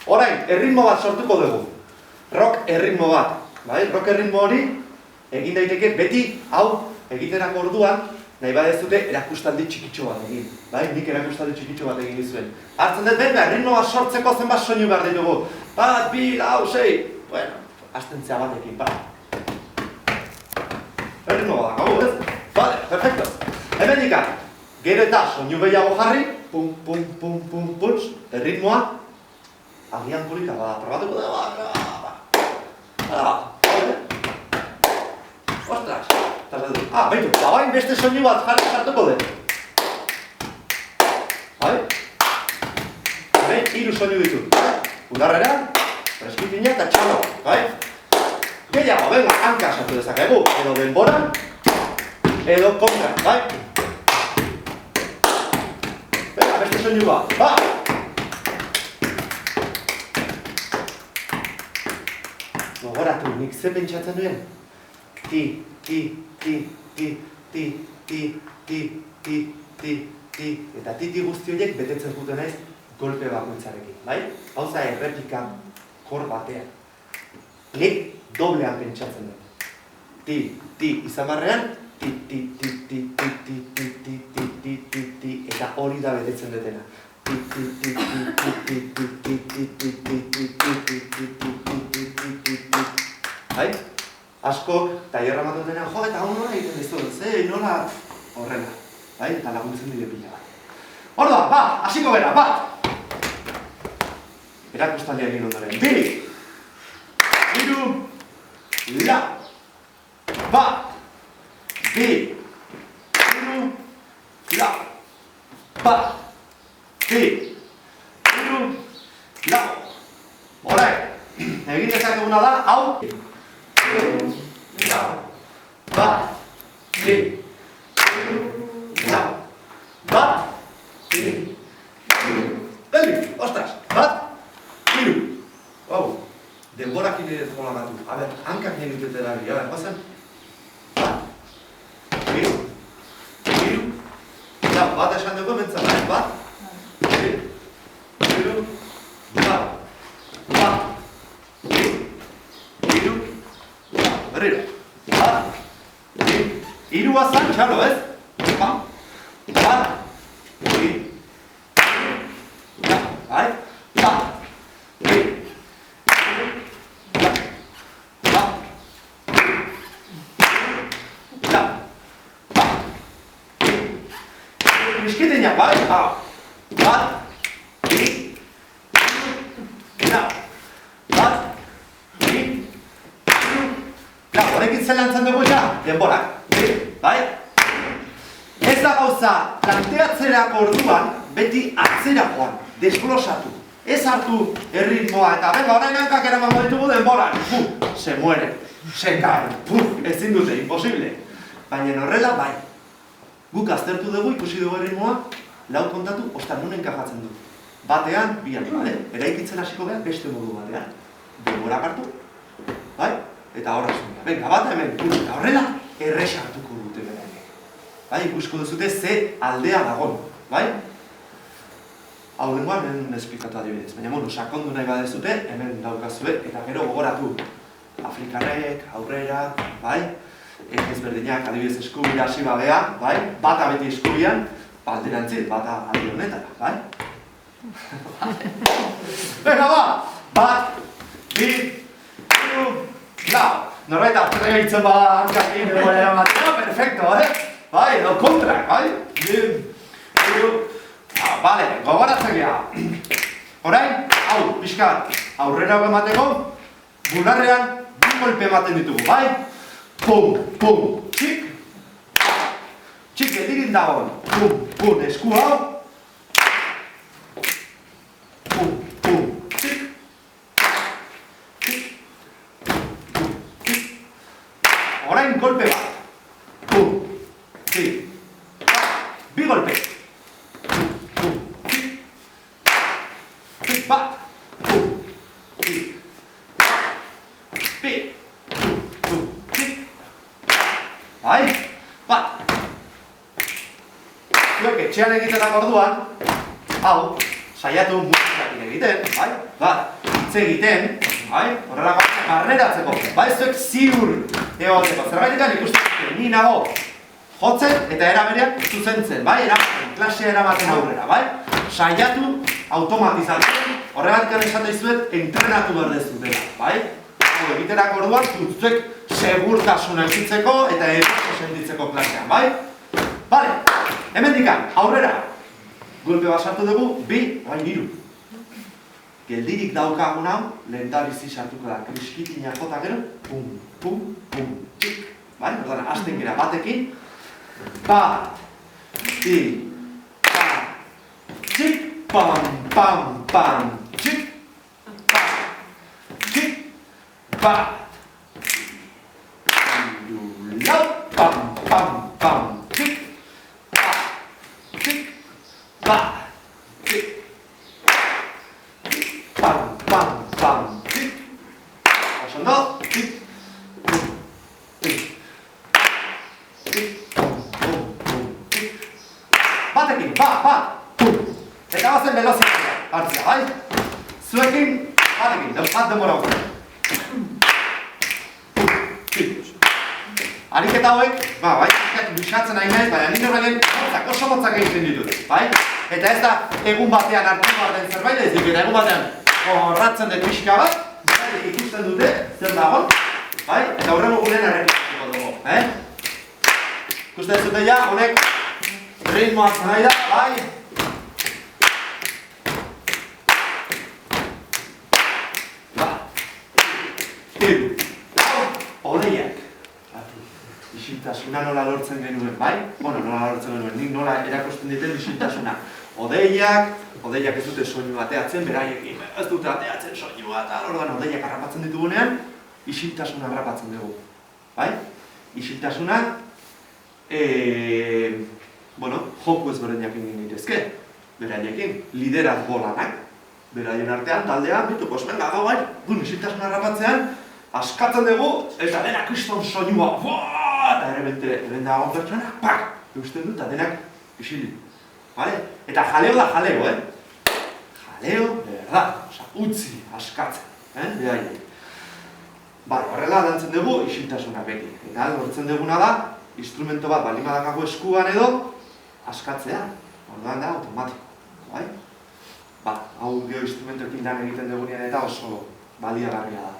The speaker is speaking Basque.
Orain, erritmo bat sortuko dugu. Rock erritmo bat. Rock erritmo hori egin daiteke beti hau egiterako orduan nahi badezute erakustaldi txikitxo bat egin. Nik erakustaldi txikitxo bat egin dizuen. Hartzen dut, erritmo bat sortzeko zenbat soinu behar ditugu. 1, 2, 3, 4. Bueno, hastentzea batekin, erritmo bat, gau, ez? Vale, perfecto. Hemen dikak, gero eta soinu gehiago jarri, pum, pum, pum, pum, pum, erritmoa, agian polita, probatuko da, ostras, baitu, eta bain beste soinu bat jarri sartuko den. Hemen 3 soinu ditut. Udarrera, preskitina eta txalo. Gehiago, venga, hanka sartu dezakegu. Edo denbora, edo kontra. Venga, beste soinu bat. Gogoratu, nik ze pentsatzen duen? Ti, ti, ti, ti, ti, ti, ti, ti, ti, ti, eta titi guzti horiek betetzen zuten naiz golpe bakoitzarekin, bai? Hauza errepika kor batean. Nik doblean pentsatzen dut. Ti, ti, izan barrean, ti, ti, ti, ti, ti, ti, ti, ti, ti, ti, ti, ti, eta hori da betetzen dutena. Ti, ti, ti, ti, ti, ti, ti, ti, ti, ti, ti, ti, ti, ti, ti, ti, bai? Askok, taierra matotenean, jo, eta hau nola egiten dizu, nola horrela, bai? Eta laguntzen dide pila bat. Orduan, hasiko gara, erakustaldia egin ondoren. 2, 3, lau, 2, 3, lau, 2, 3, lau. Orain, egin dezakeguna da, hau. Lau, 2, 3, lau, 2, 3, ostras, 3, denborak ine ez gola gatu. A ber, hankak nien dutete darri, guazen? 3, 3, lau, bat esan dugu mentzat, 3, 3, lau, 3, berriro. 3 bazan, txalo, ez? 3, bai? 3, miskitenak, bai? 3, horrekin zelantzen dugu ja, denborak, bai? Ez da gauza, planteatzerako orduan, beti atzera joan, desglosatu. Ez hartu erritmoa eta, venga, orain hankak eramango ditugu denborak. Se muere, se cae, ezin dute, imposible. Baina horrela, bai. Guk aztertu dugu, ikusi dugu erritmoa, lau kontatu, ostan nun enkajatzen du. Batean, bian, eraikitzen hasiko behar, beste modu batean. Denborak hartu, bai? Eta horra zuen, venga, bat hemen, eta horrela, errexartuko dute beraiek. Bai, ikusko duzute ze aldea dagon, bai? Hau dengoan, hemen esplikatu adibidez, baina sakondu nahi badezute, hemen daukazue, eta gero gogoratu. Afrikarrek, aurrera, bai? Ezberdinak, adibidez eskubira hasi babea, bai? Bata beti eskubian, alderantzit, bata alde honetara, bai? Venga, bat, 2, 3, lau. Norbait atzera gaitzen bada hankakin denbora eramatea, perfecto, bai, edo kontra, bai? 2, 3, bale, gogoratzen geha. Orain, hau, pixkat, aurrera emateko, bularrean, 2 golpe ematen ditugu, bai? Pum, pum, txik. Txik, edirin dagoen. Pum, pum, esku hau. Pum, pum, txik. Txik. Pum, txik. Orain, golpe bat. Pum, txik. 2 golpe. Bat, bai, bat. Zuek etxean egitetak orduan, hau, saiatu musikatik egiten, bai, bat. hitz egiten, bai? Horrela barneratzeko, bai zuek ziur egoteko. Zerbaitik ikusten ni nago jotzen eta eraberean zuzentzen, bai? Klasea eramaten aurrera, bai? Saiatu automatizatzen, horregatik esaten dizuet entrenatu behar dezutela, bai? Egiterako orduan, zuek segurtasuna egitzeko eta eroso sentitzeko klasean, bai? Bale, hemendikan, aurrera. Golpe bat sartu dugu, 2, orain 3. Geldirik daukagun hau, lehendabizi sartuko da, kriskitina jota gero, pum, pum, pum, txik. Bai, orduan, hasten gira batekin. Bat, bi, bat, txik, pam, pam, pam, txik, bat, txik, bat. Lau, pam, pam, pam, txik, bat, txik, bat, txik, pam, pam, pam, txik. Oso ondo, txik, pum, txik, txik, pum, pum, pum, txik. Batekin, bat, pum. Eta bazen velozitatea, hartzea, bai? Zuekin, batekin, bat demora hori. Ariketa hauek, bai, bisatzen nahi nahi, baina nire horrein oso motzak egiten ditut, bai? Eta ez da egun batean hartu behar den zerbait ez dik, eta egun batean horratzen dut pixka bat, ikusten dute, zer dagoen, bai? Eta horrengo guren errepikatuko dugu, Ikusten zute ja, honek ritmoa nahi da, bai? Odeiak. Isiltasuna nola lortzen genuen, bai? Bueno, nola lortzen genuen, nik nola erakosten diten isiltasuna. Odeiak ez dute soinu ateatzen, beraiekin ez dute ateatzen soinua eta orduan odeiak harrapatzen ditugunean, isiltasuna harrapatzen dugu. Bai? Isiltasuna, joku ezberdinak egin daitezke, beraiekin, liderazgo lanak, beraien artean, taldean, venga, gau bai, isiltasuna harrapatzean, askatzen dugu, eta denak kriston soinua, eta hemen dagoen pertsona, pak, eusten du, eta denak isilik. Eta jaleo da jaleo, Jaleo, de verdad, utzi, askatzen, behaiek. Horrela dantzen dugu, isiltasuna beti. Eta lortzen duguna da, instrumento bat baldin badakago eskuan edo, askatzea. Orduan da, automatiko, bai? Audio instrumentoekin lan egiten dugunean eta oso baliagarria da.